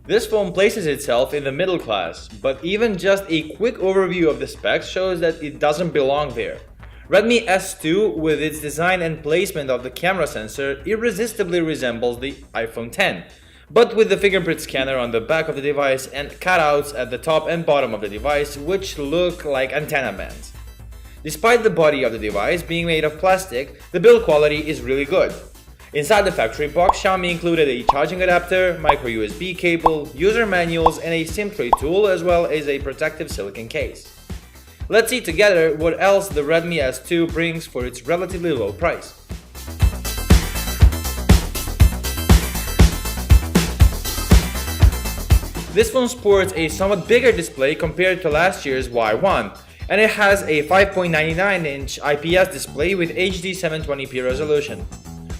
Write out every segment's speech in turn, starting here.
This phone places itself in the middle class, but even just a quick overview of the specs shows that it doesn't belong there. Redmi S2, with its design and placement of the camera sensor, irresistibly resembles the iPhone X, but with the fingerprint scanner on the back of the device and cutouts at the top and bottom of the device which look like antenna bands. Despite the body of the device being made of plastic, the build quality is really good. Inside the factory box, Xiaomi included a charging adapter, micro USB cable, user manuals, and a SIM tray tool, as well as a protective silicone case. Let's see together what else the Redmi S2 brings for its relatively low price. This phone sports a somewhat bigger display compared to last year's Y1, and it has a 5.99-inch IPS display with HD 720p resolution.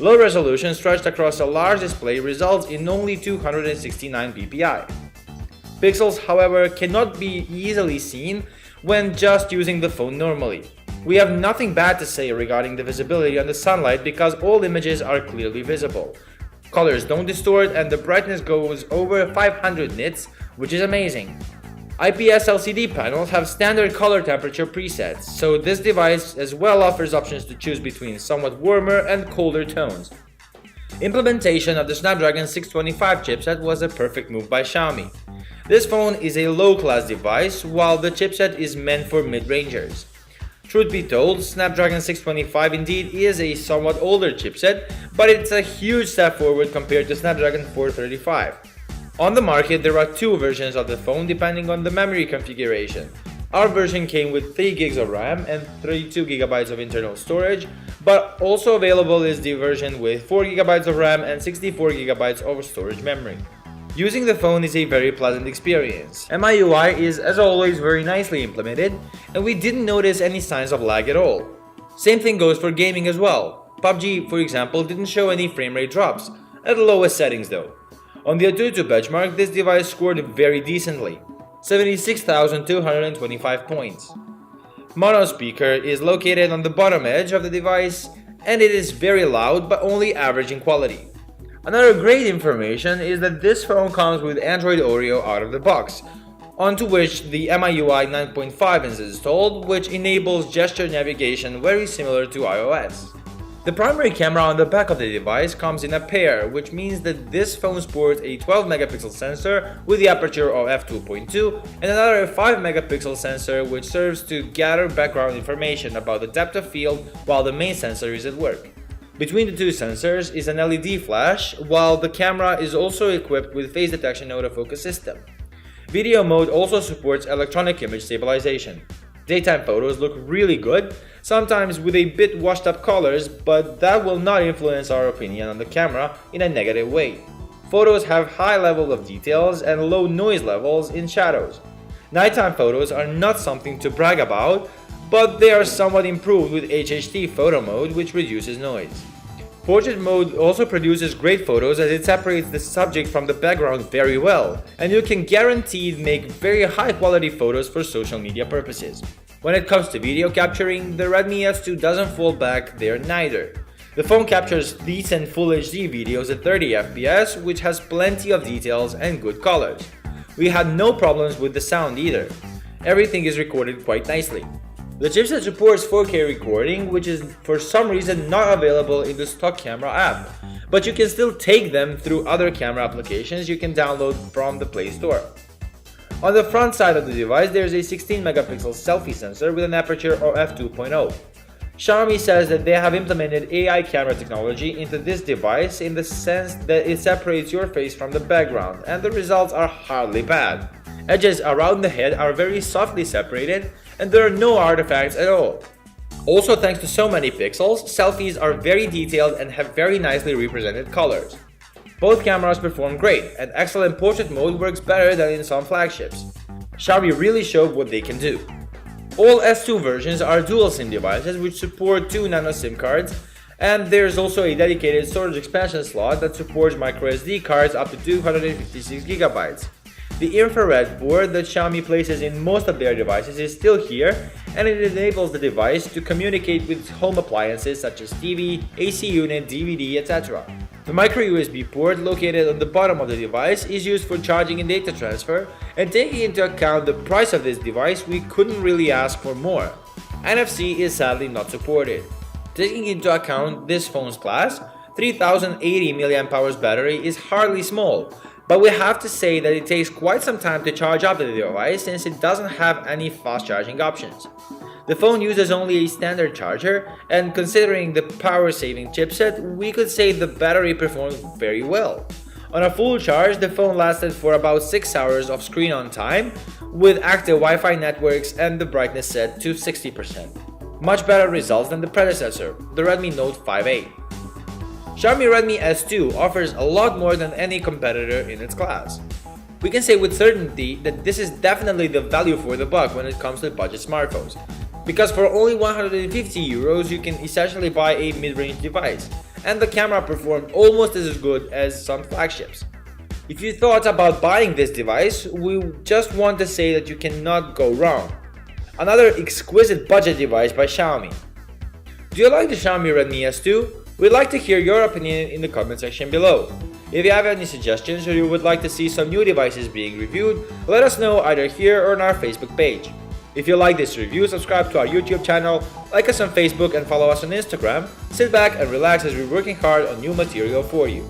Low resolution stretched across a large display results in only 269 ppi. Pixels, however, cannot be easily seen when just using the phone normally. We have nothing bad to say regarding the visibility on the sunlight because all images are clearly visible. Colors don't distort and the brightness goes over 500 nits, which is amazing. IPS LCD panels have standard color temperature presets, so this device as well offers options to choose between somewhat warmer and colder tones. Implementation of the Snapdragon 625 chipset was a perfect move by Xiaomi. This phone is a low-class device, while the chipset is meant for mid-rangers. Truth be told, Snapdragon 625 indeed is a somewhat older chipset, but it's a huge step forward compared to Snapdragon 435. On the market, there are two versions of the phone depending on the memory configuration. Our version came with 3 GB of RAM and 32 GB of internal storage, but also available is the version with 4 GB of RAM and 64 GB of storage memory. Using the phone is a very pleasant experience. MIUI is, as always, very nicely implemented, and we didn't notice any signs of lag at all. Same thing goes for gaming as well. PUBG, for example, didn't show any frame rate drops, at the lowest settings though. On the Antutu benchmark, this device scored very decently, 76,225 points. Mono speaker is located on the bottom edge of the device, and it is very loud but only average in quality. Another great information is that this phone comes with Android Oreo out of the box, onto which the MIUI 9.5 is installed, which enables gesture navigation very similar to iOS. The primary camera on the back of the device comes in a pair, which means that this phone sports a 12-megapixel sensor with the aperture of f2.2 and another 5-megapixel sensor which serves to gather background information about the depth of field while the main sensor is at work. Between the two sensors is an LED flash, while the camera is also equipped with face detection autofocus system. Video mode also supports electronic image stabilization. Daytime photos look really good, sometimes with a bit washed up colors, but that will not influence our opinion on the camera in a negative way. Photos have high level of details and low noise levels in shadows. Nighttime photos are not something to brag about, but they are somewhat improved with HHD photo mode, which reduces noise. Portrait mode also produces great photos as it separates the subject from the background very well, and you can guaranteed make very high quality photos for social media purposes. When it comes to video capturing, the Redmi S2 doesn't fall back there neither. The phone captures decent Full HD videos at 30 FPS, which has plenty of details and good colors. We had no problems with the sound either. Everything is recorded quite nicely. The chipset supports 4K recording, which is for some reason not available in the stock camera app, but you can still take them through other camera applications you can download from the Play Store. On the front side of the device, there is a 16-megapixel selfie sensor with an aperture of f2.0. Xiaomi says that they have implemented AI camera technology into this device in the sense that it separates your face from the background, and the results are hardly bad. Edges around the head are very softly separated, and there are no artifacts at all. Also, thanks to so many pixels, selfies are very detailed and have very nicely represented colors. Both cameras perform great, and excellent portrait mode works better than in some flagships. Xiaomi really showed what they can do. All S2 versions are dual SIM devices which support 2 nano SIM cards, and there's also a dedicated storage expansion slot that supports microSD cards up to 256 GB. The infrared port that Xiaomi places in most of their devices is still here, and it enables the device to communicate with home appliances such as TV, AC unit, DVD, etc. The micro USB port located on the bottom of the device is used for charging and data transfer, and taking into account the price of this device, we couldn't really ask for more. NFC is sadly not supported. Taking into account this phone's class, 3080 mAh battery is hardly small, but we have to say that it takes quite some time to charge up the device since it doesn't have any fast charging options. The phone uses only a standard charger, and considering the power-saving chipset, we could say the battery performed very well. On a full charge, the phone lasted for about 6 hours of screen-on time, with active Wi-Fi networks and the brightness set to 60%. Much better results than the predecessor, the Redmi Note 5A. Xiaomi Redmi S2 offers a lot more than any competitor in its class. We can say with certainty that this is definitely the value for the buck when it comes to budget smartphones, because for only 150 euros you can essentially buy a mid-range device, and the camera performed almost as good as some flagships. If you thought about buying this device, we just want to say that you cannot go wrong. Another exquisite budget device by Xiaomi. Do you like the Xiaomi Redmi S2? We'd like to hear your opinion in the comment section below. If you have any suggestions or you would like to see some new devices being reviewed, let us know either here or on our Facebook page. If you like this review, subscribe to our YouTube channel, like us on Facebook and follow us on Instagram. Sit back and relax as we're working hard on new material for you.